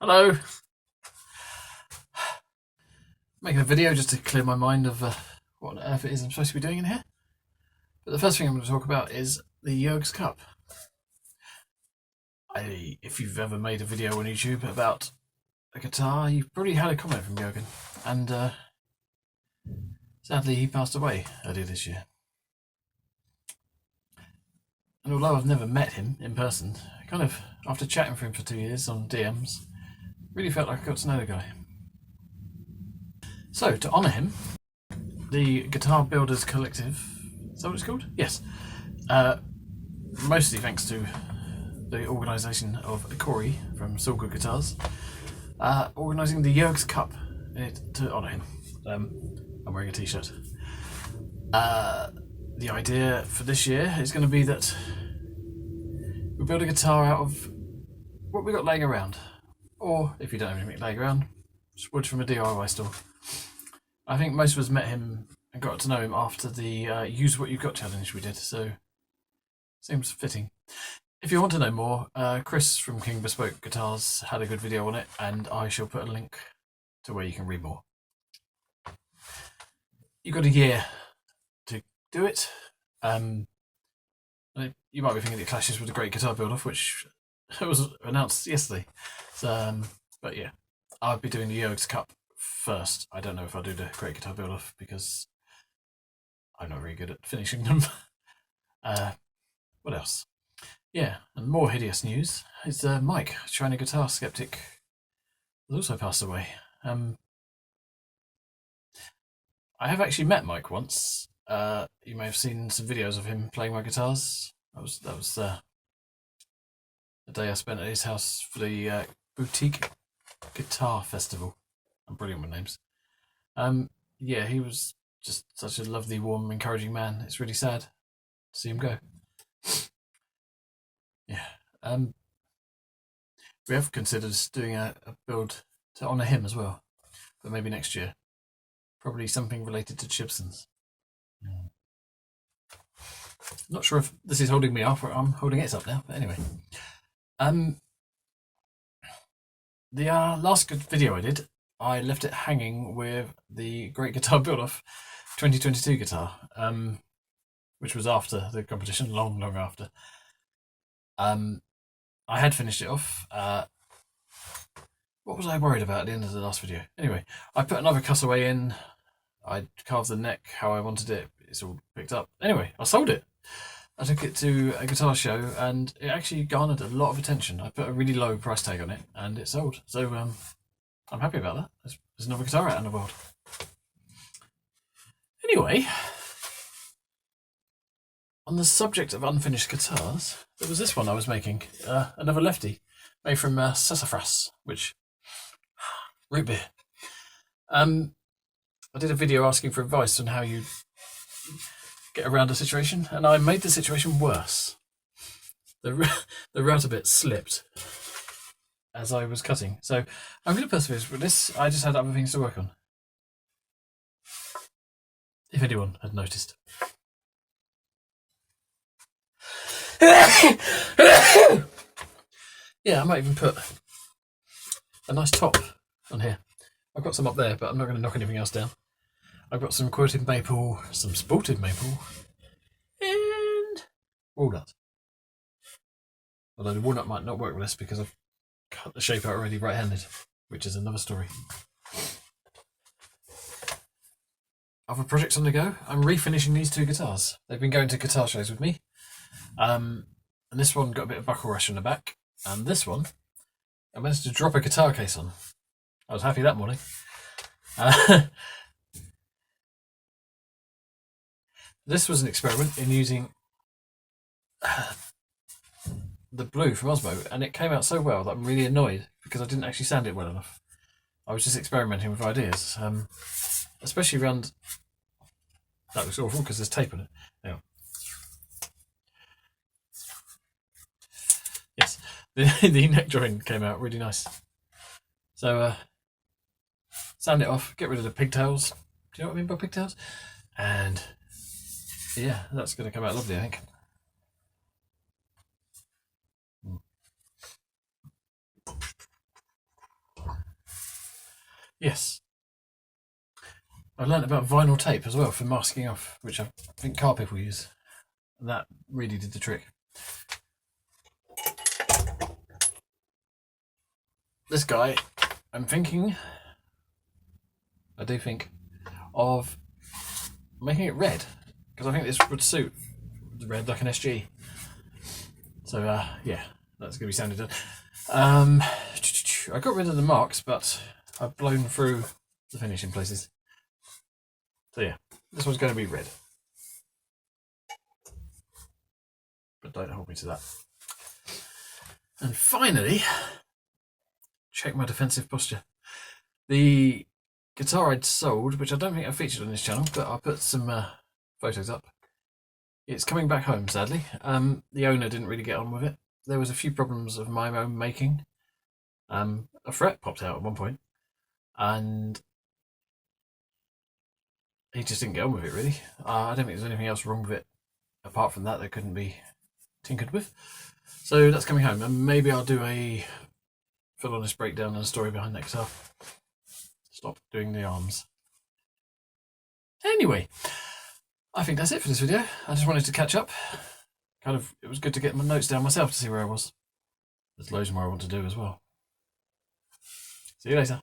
Hello. Making a video just to clear my mind of what on earth it is I'm supposed to be doing in here. But the first thing I'm going to talk about is the Jurgs Cup. If you've ever made a video on YouTube about a guitar, you've probably had a comment from Jurgen, and sadly he passed away earlier this year. And although I've never met him in person, kind of after chatting for him for 2 years on DMs, really felt like I got to know the guy. So, to honour him, the Guitar Builders Collective, is that what it's called? Yes. Mostly thanks to the organisation of Corey from So Good Guitars, organising the Jurgs Cup to honour him. I'm wearing a t-shirt. The idea for this year is going to be that we build a guitar out of what we got laying around. Or, if you don't have anything laying around, just wood from a DIY store. I think most of us met him and got to know him after the Use What You've Got challenge we did, so seems fitting. If you want to know more, Chris from King Bespoke Guitars had a good video on it, and I shall put a link to where you can read more. You've got a year to do it. You might be thinking it clashes with the Great Guitar Build-Off, which was announced yesterday. So, but yeah, I'll be doing the Jurgs Cup first. I don't know if I'll do the Great Guitar Build-Off because I'm not very good at finishing them. What else? Yeah, and more hideous news is Mike, China guitar skeptic, has also passed away. I have actually met Mike once. You may have seen some videos of him playing my guitars. That was the day I spent at his house for the Boutique Guitar Festival. I'm brilliant with names. Yeah, he was just such a lovely, warm, encouraging man. It's really sad to see him go. Yeah. We have considered doing a build to honour him as well, but maybe next year. Probably something related to Chibsons. Not sure if this is holding me up or I'm holding it up now, but anyway. The last good video I did, I left it hanging with the Great Guitar Build-Off 2022 guitar, which was after the competition, long after. I had finished it off. What was I worried about at the end of the last video? Anyway, I put another cutaway in. I carved the neck how I wanted it. It's all picked up. Anyway, I sold it. I took it to a guitar show and it actually garnered a lot of attention. I put a really low price tag on it and it sold. So I'm happy about that. There's another guitar out in the world. Anyway, on the subject of unfinished guitars, there was this one I was making. Another lefty made from sassafras, which... root beer. I did a video asking for advice on how you get around a situation, and I made the situation worse. The router bit slipped as I was cutting, so I'm going to persevere with this. I just had other things to work on, if anyone had noticed. Yeah, I might even put a nice top on here. I've got some up there, but I'm not going to knock anything else down. I've got some quilted maple, some spalted maple, and walnut. Although the walnut might not work with this because I've cut the shape out already right-handed, which is another story. Other projects on the go. I'm refinishing these two guitars. They've been going to guitar shows with me. And this one got a bit of buckle rush on the back. And this one, I managed to drop a guitar case on. I was happy that morning. This was an experiment in using the blue from Osmo, and it came out so well that I'm really annoyed because I didn't actually sand it well enough. I was just experimenting with ideas, especially around... That looks awful because there's tape on it. Now, yes, the neck joint came out really nice. So, sand it off, get rid of the pigtails. Do you know what I mean by pigtails? And yeah, that's going to come out lovely, I think. Yes. I learned about vinyl tape as well for masking off, which I think car people use. And that really did the trick. This guy, I do think of making it red, because I think this would suit red like an SG. So yeah, that's going to be sounded done. I got rid of the marks, but I've blown through the finish in places. So yeah, this one's going to be red. But don't hold me to that. And finally, check my defensive posture. The guitar I'd sold, which I don't think I featured on this channel, but I'll put some photos up. It's coming back home, sadly. The owner didn't really get on with it. There was a few problems of my own making. A fret popped out at one point, and he just didn't get on with it, really. I don't think there's anything else wrong with it apart from that couldn't be tinkered with. So that's coming home, and maybe I'll do a full-honest breakdown and a story behind that guitar. Stop doing the arms. Anyway, I think that's it for this video. I just wanted to catch up. It was good to get my notes down myself to see where I was. There's loads more I want to do as well. See you later.